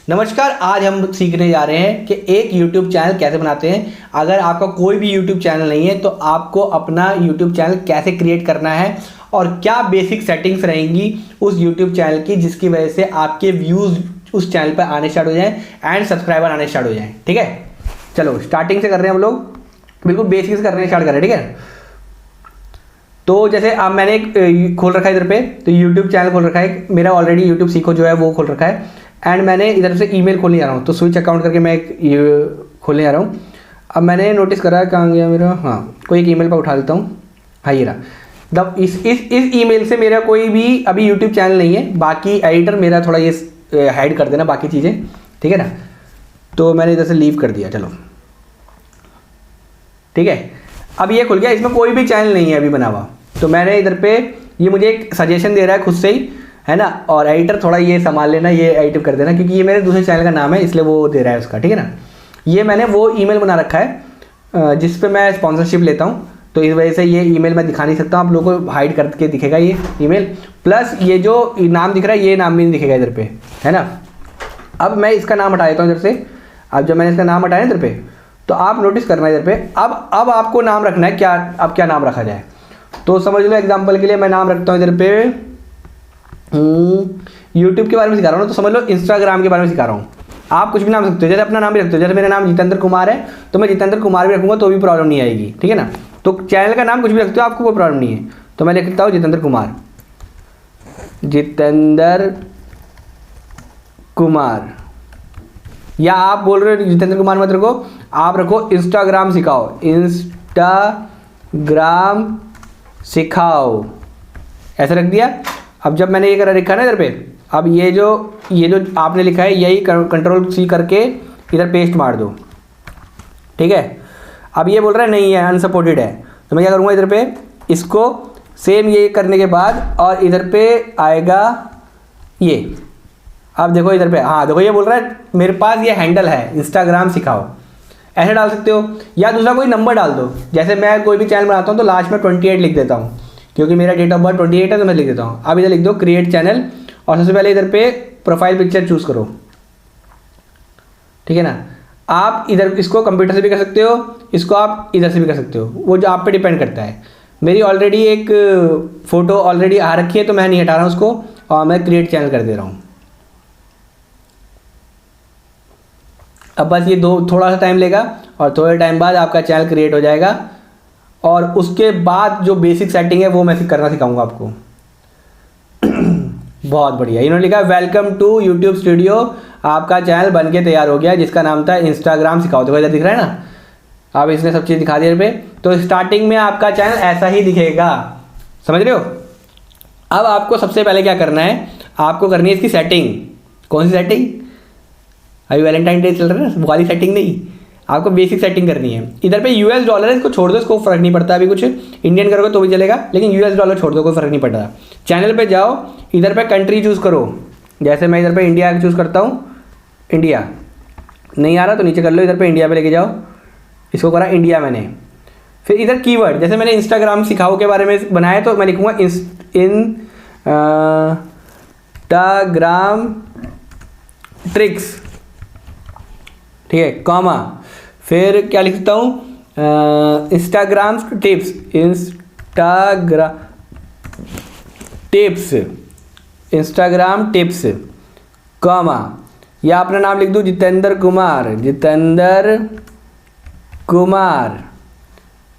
नमस्कार, आज हम सीखने जा रहे हैं कि एक YouTube चैनल कैसे बनाते हैं। अगर आपका कोई भी YouTube चैनल नहीं है तो आपको अपना YouTube चैनल कैसे क्रिएट करना है और क्या बेसिक सेटिंग्स रहेंगी उस YouTube चैनल की जिसकी वजह से आपके व्यूज़ उस चैनल पर आने स्टार्ट हो जाएं एंड सब्सक्राइबर आने स्टार्ट हो जाएं। ठीक है, चलो स्टार्टिंग से कर रहे हैं हम लोग, बिल्कुल बेसिक से करने स्टार्ट कर रहे हैं। ठीक है, तो जैसे अब मैंने एक खोल रखा है इधर पे, तो YouTube चैनल खोल रखा है मेरा ऑलरेडी, YouTube सीखो जो है वो खोल रखा है एंड मैंने इधर से ईमेल खोलने जा रहा हूँ। तो स्विच अकाउंट करके मैं एक खोलने जा रहा हूँ। अब मैंने नोटिस करा कहाँ गया मेरा, हाँ कोई एक ईमेल पर उठा देता हूँ। हाँ ये रहा। अब इस ईमेल से मेरा कोई भी अभी यूट्यूब चैनल नहीं है, बाकी एडिटर मेरा थोड़ा ये हाइड कर देना बाकी चीज़ें, ठीक है ना। तो मैंने इधर से लीव कर दिया, चलो ठीक है। अब ये खुल गया, इसमें कोई भी चैनल नहीं है अभी बना हुआ। तो मैंने इधर पे ये मुझे एक सजेशन दे रहा है खुद से ही, है ना। और एडिटर थोड़ा ये संभाल लेना, ये एडिट कर देना क्योंकि ये मेरे दूसरे चैनल का नाम है इसलिए वो दे रहा है उसका, ठीक है ना। ये मैंने वो ईमेल बना रखा है जिस पे मैं स्पॉन्सरशिप लेता हूँ, तो इस वजह से ये ईमेल मैं दिखा नहीं सकता हूँ, आप लोगों को हाइड करके दिखेगा ये ईमेल। प्लस ये जो नाम दिख रहा है ये नाम भी नहीं दिखेगा इधर पे, है ना। अब मैं इसका नाम हटा देता हूँ इधर से। अब जब मैंने इसका नाम हटाया इधर पे, तो आप नोटिस करना इधर पे। अब आपको नाम रखना है, क्या अब क्या नाम रखा जाए। तो समझ लो एग्जांपल के लिए मैं नाम रखता हूँ इधर पे यूट्यूब के बारे में सिखा रहा हूँ, तो समझ लो इंस्टाग्राम के बारे में सिखा रहा हूँ। आप कुछ भी नाम सकते हो, जैसे अपना नाम भी रखते हो। जैसे मेरा नाम जितेंद्र कुमार है तो मैं जितेंद्र कुमार भी रखूँगा तो भी प्रॉब्लम नहीं आएगी, ठीक है ना। तो चैनल का नाम कुछ भी रखते हो, आपको कोई प्रॉब्लम नहीं है। तो मैं लिख लेता हूँ जितेंद्र कुमार, जितेंद्र कुमार। या आप बोल रहे हो जितेंद्र कुमार मत रखो, आप रखो इंस्टाग्राम सिखाओ, इंस्टाग्राम सिखाओ, ऐसा रख दिया। अब जब मैंने ये कर रखा है ना इधर पे, अब ये जो आपने लिखा है यही कंट्रोल सी करके इधर पेस्ट मार दो, ठीक है। अब ये बोल रहा है नहीं है, अनसपोर्टेड है। तो मैं क्या करूँगा इधर पे इसको सेम ये करने के बाद, और इधर पे आएगा ये। अब देखो इधर पे, हाँ देखो ये बोल रहा है मेरे पास ये हैंडल है इंस्टाग्राम सिखाओ, ऐसे डाल सकते हो। या दूसरा कोई नंबर डाल दो, जैसे मैं कोई भी चैनल बनाता हूँ तो लास्ट में 28 लिख देता हूँ क्योंकि मेरा डेट ऑफ बर्थ 28 है, तो मैं लिख देता हूँ। अब इधर लिख दो क्रिएट चैनल, और सबसे पहले इधर पे प्रोफाइल पिक्चर चूज़ करो, ठीक है ना। आप इधर इसको कंप्यूटर से भी कर सकते हो, इसको आप इधर से भी कर सकते हो, वो जो आप पे डिपेंड करता है। मेरी ऑलरेडी एक फ़ोटो ऑलरेडी आ रखी है तो मैं नहीं हटा रहा हूँ उसको, और मैं क्रिएट चैनल कर दे रहा हूँ। अब बस ये थोड़ा सा टाइम लेगा और थोड़े टाइम बाद आपका चैनल क्रिएट हो जाएगा। और उसके बाद जो बेसिक सेटिंग है वो मैं करना सिखाऊंगा आपको। बहुत बढ़िया, इन्होंने लिखा वेलकम टू यूट्यूब स्टूडियो, आपका चैनल बन के तैयार हो गया जिसका नाम था इंस्टाग्राम सिखाओ। देखो इधर दिख रहा है ना, अब इसने सब चीज़ दिखा दी पे। तो स्टार्टिंग में आपका चैनल ऐसा ही दिखेगा, समझ रहे हो। अब आपको सबसे पहले क्या करना है, आपको करनी है इसकी सेटिंग। कौन सी सेटिंग, अभी वैलेंटाइन डे चल रहा है ना, वो वाली सेटिंग नहीं, आपको बेसिक सेटिंग करनी है। इधर पे US डॉलर है, इसको छोड़ दो, इसको फर्क नहीं पड़ता। अभी कुछ इंडियन करोगे तो भी चलेगा, लेकिन US डॉलर छोड़ दो, कोई फर्क नहीं पड़ता। चैनल पे जाओ, इधर पे कंट्री चूज़ करो। जैसे मैं इधर पे इंडिया चूज़ करता हूँ, इंडिया नहीं आ रहा तो नीचे कर लो, इधर पे इंडिया पे लेके जाओ, इसको करा इंडिया मैंने। फिर इधर कीवर्ड, जैसे मैंने इंस्टाग्राम सिखाओ के बारे में बनाया तो मैं लिखूँगा इंस्टाग्राम ट्रिक्स, ठीक है, कॉमा। फिर क्या लिखता हूँ, Instagram tips, Instagram tips, comma. या अपना नाम लिख दूँ जितेंद्र कुमार,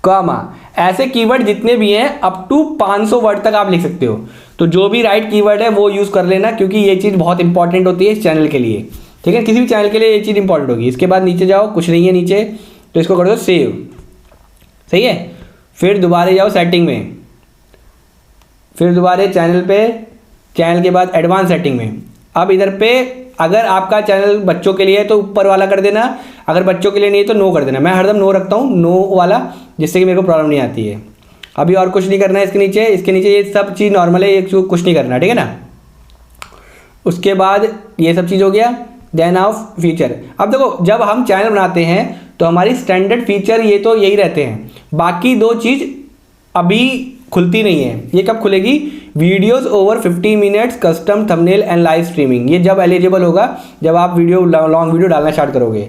कॉमा। ऐसे कीवर्ड जितने भी हैं अप टू 500 वर्ड तक आप लिख सकते हो। तो जो भी राइट कीवर्ड है वो यूज़ कर लेना क्योंकि ये चीज़ बहुत इंपॉर्टेंट होती है इस चैनल के लिए, ठीक है। किसी भी चैनल के लिए ये चीज़ इंपॉर्टेंट होगी। इसके बाद नीचे जाओ, कुछ नहीं है नीचे, तो इसको कर दो सेव, सही है। फिर दोबारा जाओ सेटिंग में, फिर दोबारा चैनल के बाद एडवांस सेटिंग में। अब इधर पे अगर आपका चैनल बच्चों के लिए है तो ऊपर वाला कर देना, अगर बच्चों के लिए नहीं तो नो कर देना। मैं हरदम नो रखता हूँ, नो वाला, जिससे कि मेरे को प्रॉब्लम नहीं आती है। अभी और कुछ नहीं करना है इसके नीचे ये सब चीज़ नॉर्मल है, ये कुछ नहीं करना, ठीक है ना। उसके बाद ये सब चीज़ हो गया। देन ऑफ फीचर, अब देखो जब हम चैनल बनाते हैं तो हमारी स्टैंडर्ड फीचर ये तो यही रहते हैं, बाकी दो चीज़ अभी खुलती नहीं है। ये कब खुलेगी? Videos over 50 minutes, custom thumbnail and live streaming, ये जब एलिजिबल होगा, जब आप वीडियो लॉन्ग वीडियो डालना स्टार्ट करोगे।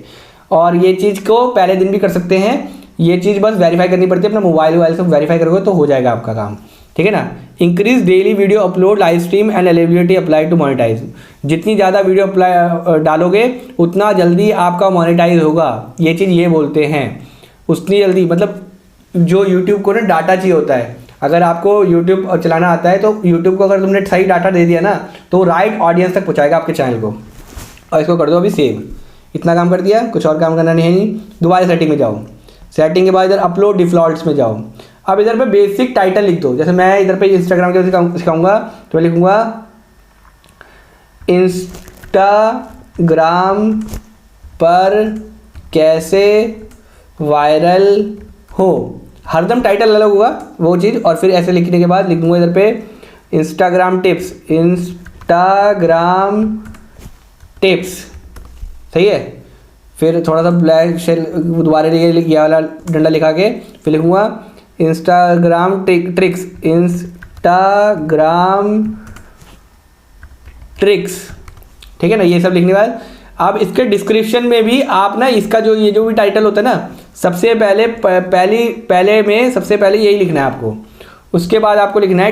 और ये चीज़ को पहले दिन भी कर सकते हैं, ये चीज़ बस वेरीफाई करनी पड़ती है, अपना मोबाइल से वेरीफाई करोगे तो हो जाएगा आपका काम, ठीक है ना। Increase daily video upload, live stream and availability apply to monetize, जितनी ज़्यादा वीडियो अप्लाई डालोगे उतना जल्दी आपका मोनेटाइज होगा, ये चीज़ ये बोलते हैं। उतनी जल्दी मतलब जो यूट्यूब को ना डाटा चाहिए होता है, अगर आपको यूट्यूब चलाना आता है तो यूट्यूब को अगर तुमने सही डाटा दे दिया ना तो राइट ऑडियंस तक पहुँचाएगा आपके चैनल को। और इसको कर दो अभी सेव, इतना काम कर दिया, कुछ और काम करना नहीं है। दोबारा सेटिंग में जाओ, सेटिंग के बाद इधर अपलोड डिफ़ॉल्ट्स में जाओ। अब इधर पे बेसिक टाइटल लिख दो, जैसे मैं इधर पे इंस्टाग्राम के सिखाऊंगा तो मैं लिखूंगा इंस्टाग्राम पर कैसे वायरल हो, हरदम टाइटल अलग होगा वो चीज़। और फिर ऐसे लिखने के बाद लिखूंगा इधर पे इंस्टाग्राम टिप्स, इंस्टाग्राम टिप्स, सही है। फिर थोड़ा सा ब्लैक शेल दोबारा ये वाला डंडा लिखा के फिर लिखूंगा इंस्टाग्राम ट्रिक्स, इंस्टाग्राम ट्रिक्स, ठीक है ना। ये सब लिखने के बाद अब इसके डिस्क्रिप्शन में भी आप ना इसका जो ये जो भी टाइटल होता है ना, सबसे पहले यही लिखना है आपको। उसके बाद आपको लिखना है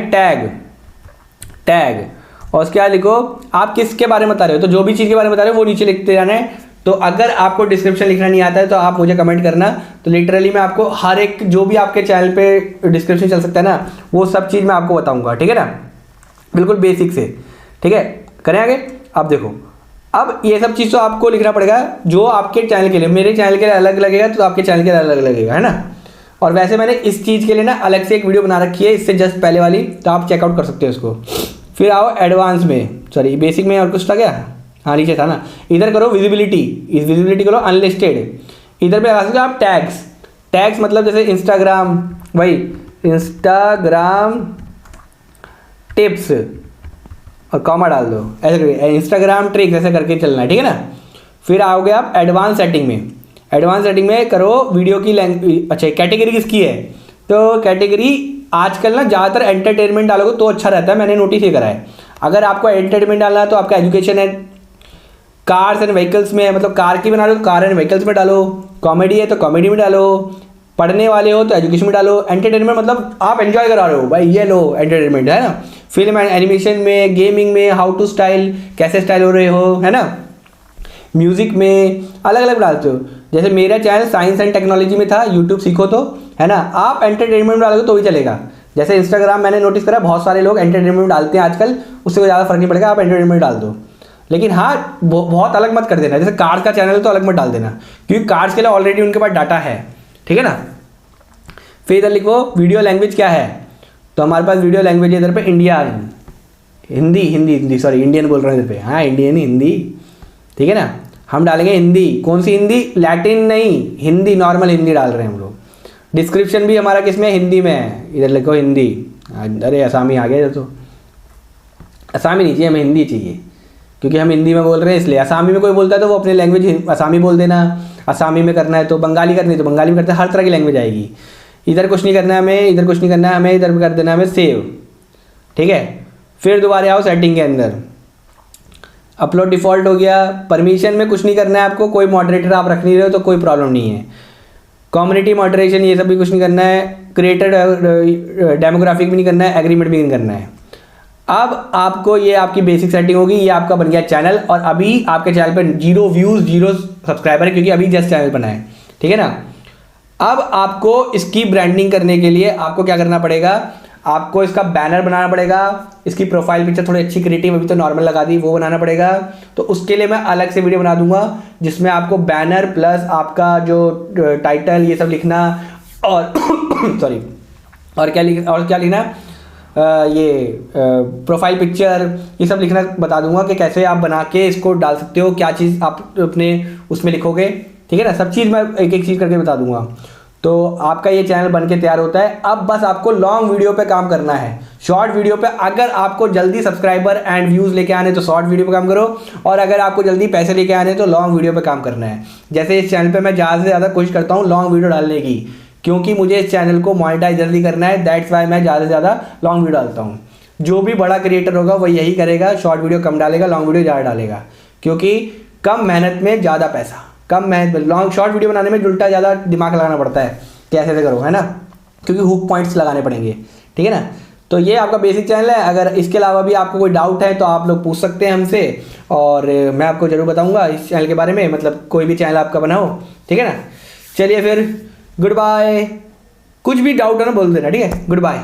टैग और उसके बाद लिखो आप किसके बारे में बता रहे हो, तो जो भी चीज़ के बारे में बता रहे हो वो नीचे लिखते जाना है। तो अगर आपको डिस्क्रिप्शन लिखना नहीं आता है तो आप मुझे कमेंट करना, तो लिटरली मैं आपको हर एक जो भी आपके चैनल पे डिस्क्रिप्शन चल सकता है ना वो सब चीज़ मैं आपको बताऊंगा, ठीक है ना, बिल्कुल बेसिक से, ठीक है। करें आगे। अब देखो, अब ये सब चीज़ तो आपको लिखना पड़ेगा जो आपके चैनल के लिए, मेरे चैनल के लिए अलग लगेगा तो आपके चैनल के लिए अलग लगेगा, है ना। और वैसे मैंने इस चीज़ के लिए ना अलग से एक वीडियो बना रखी है इससे जस्ट पहले वाली, तो आप चेकआउट कर सकते हो उसको। फिर आओ एडवांस में, सॉरी बेसिक में और कुछ था क्या, हाँ नीचे था ना। इधर करो विजिबिलिटी, इस विजिबिलिटी करो अनलिस्टेड। इधर पे लगा सकते हो आप टैग्स मतलब जैसे इंस्टाग्राम, वही इंस्टाग्राम टिप्स और कॉमा डाल दो, ऐसे करके इंस्टाग्राम ट्रिक्स ऐसे करके चलना है, ठीक है ना। फिर आओगे आप एडवांस सेटिंग में, एडवांस सेटिंग में करो वीडियो की लैंग्वेज, अच्छा कैटेगरी किसकी है, तो कैटेगरी आजकल ना ज़्यादातर एंटरटेनमेंट डालोगे तो अच्छा रहता है, मैंने नोटिस ये करा है। अगर आपको एंटरटेनमेंट डालना है तो आपका एजुकेशन है, कार्स एंड व्हीकल्स में, मतलब कार की बना लो तो कार एंड व्हीकल्स में डालो, कॉमेडी है तो कॉमेडी में डालो, पढ़ने वाले हो तो एजुकेशन में डालो, एंटरटेनमेंट मतलब आप एंजॉय करा रहे हो भाई, ये लो एंटरटेनमेंट, है ना। फिल्म एंड एनिमेशन में, गेमिंग में, हाउ टू स्टाइल, कैसे स्टाइल हो रहे हो, है ना। म्यूजिक में अलग अलग डालते हो, जैसे मेरा चैनल साइंस एंड टेक्नोलॉजी में था, यूट्यूब सीखो तो, है ना। आप एंटरटेनमेंट में डालोगे तो भी चलेगा। जैसे इंस्टाग्राम मैंने नोटिस करा बहुत सारे लोग एंटरटेनमेंट डालते हैं आजकल, उससे कोई ज़्यादा फर्क नहीं पड़ेगा, आप एंटरटेनमेंट डाल दो। लेकिन हाँ बहुत अलग मत कर देना, जैसे कार्स का चैनल है तो अलग मत डाल देना, क्योंकि कार्स के लिए ऑलरेडी उनके पास डाटा है, ठीक है ना। फिर इधर लिखो वीडियो लैंग्वेज क्या है, तो हमारे पास वीडियो लैंग्वेज इधर पे इंडियन, हिंदी सॉरी इंडियन बोल रहे हैं इधर पे, हाँ इंडियन ही हिंदी, ठीक है ना। हम डालेंगे हिंदी, कौन सी हिंदी, लैटिन नहीं, हिंदी नॉर्मल हिंदी डाल रहे हैं हम लोग। डिस्क्रिप्शन भी हमारा किस में, हिंदी में है, इधर लिखो हिंदी। अरे असामी आ गया, तो असामी नहीं चाहिए हमें, हिंदी चाहिए, क्योंकि हम हिंदी में बोल रहे हैं इसलिए। असामी में कोई बोलता है तो वो अपने लैंग्वेज असामी बोल देना, असामी में करना है तो बंगाली करनी है तो बंगाली में करते हैं, हर तरह की लैंग्वेज आएगी। इधर कुछ नहीं करना है हमें, इधर कुछ नहीं करना है हमें, इधर कर देना है हमें सेव, ठीक है। फिर दोबारा आओ सेटिंग के अंदर, अपलोड डिफ़ॉल्ट हो गया। परमिशन में कुछ नहीं करना है आपको, कोई मॉडरेटर आप रख नहीं रहे हो तो कोई प्रॉब्लम नहीं है। कम्युनिटी मॉडरेशन ये सब भी कुछ नहीं करना है, क्रिएटर डेमोग्राफिक भी नहीं करना है, एग्रीमेंट भी नहीं करना है। अब आपको ये आपकी बेसिक सेटिंग होगी, ये आपका बन गया चैनल। और अभी आपके चैनल पर 0 व्यूज़ 0 सब्सक्राइबर है, क्योंकि अभी जस्ट चैनल बना है, ठीक है ना। अब आपको इसकी ब्रांडिंग करने के लिए आपको क्या करना पड़ेगा, आपको इसका बैनर बनाना पड़ेगा, इसकी प्रोफाइल पिक्चर थोड़ी अच्छी क्रिएटिव, अभी तो नॉर्मल लगा दी, वो बनाना पड़ेगा। तो उसके लिए मैं अलग से वीडियो बना दूंगा जिसमें आपको बैनर प्लस आपका जो टाइटल ये सब लिखना, और सॉरी और क्या लिखना, ये प्रोफाइल पिक्चर ये सब लिखना बता दूंगा कि कैसे आप बना के इसको डाल सकते हो, क्या चीज़ आप अपने उसमें लिखोगे, ठीक है ना। सब चीज़ मैं एक एक चीज़ करके बता दूंगा। तो आपका ये चैनल बन के तैयार होता है। अब बस आपको लॉन्ग वीडियो पे काम करना है, शॉर्ट वीडियो पे अगर आपको जल्दी सब्सक्राइबर एंड व्यूज़ लेके आने तो शॉर्ट वीडियो पे काम करो, और अगर आपको जल्दी पैसे लेके आने तो लॉन्ग वीडियो पे काम करना है। जैसे इस चैनल पे मैं ज़्यादा से ज़्यादा कोशिश करता हूँ लॉन्ग वीडियो डालने की, क्योंकि मुझे इस चैनल को मोनेटाइज जल्दी करना है, दैट्स वाई मैं ज़्यादा से ज़्यादा लॉन्ग वीडियो डालता हूँ। जो भी बड़ा क्रिएटर होगा वो यही करेगा, शॉर्ट वीडियो कम डालेगा, लॉन्ग वीडियो ज़्यादा डालेगा, क्योंकि कम मेहनत में ज़्यादा पैसा, कम मेहनत, लॉन्ग शॉर्ट वीडियो बनाने में उल्टा ज़्यादा दिमाग लगाना पड़ता है, कैसे से करो, है ना, क्योंकि हुक पॉइंट्स लगाने पड़ेंगे, ठीक है ना। तो ये आपका बेसिक चैनल है। अगर इसके अलावा भी आपको कोई डाउट है तो आप लोग पूछ सकते हैं हमसे, और मैं आपको ज़रूर बताऊंगा इस चैनल के बारे में, मतलब कोई भी चैनल आपका बनाओ, ठीक है ना। चलिए फिर गुड बाय, कुछ भी डाउट है ना बोल देना, ठीक है, गुड बाय।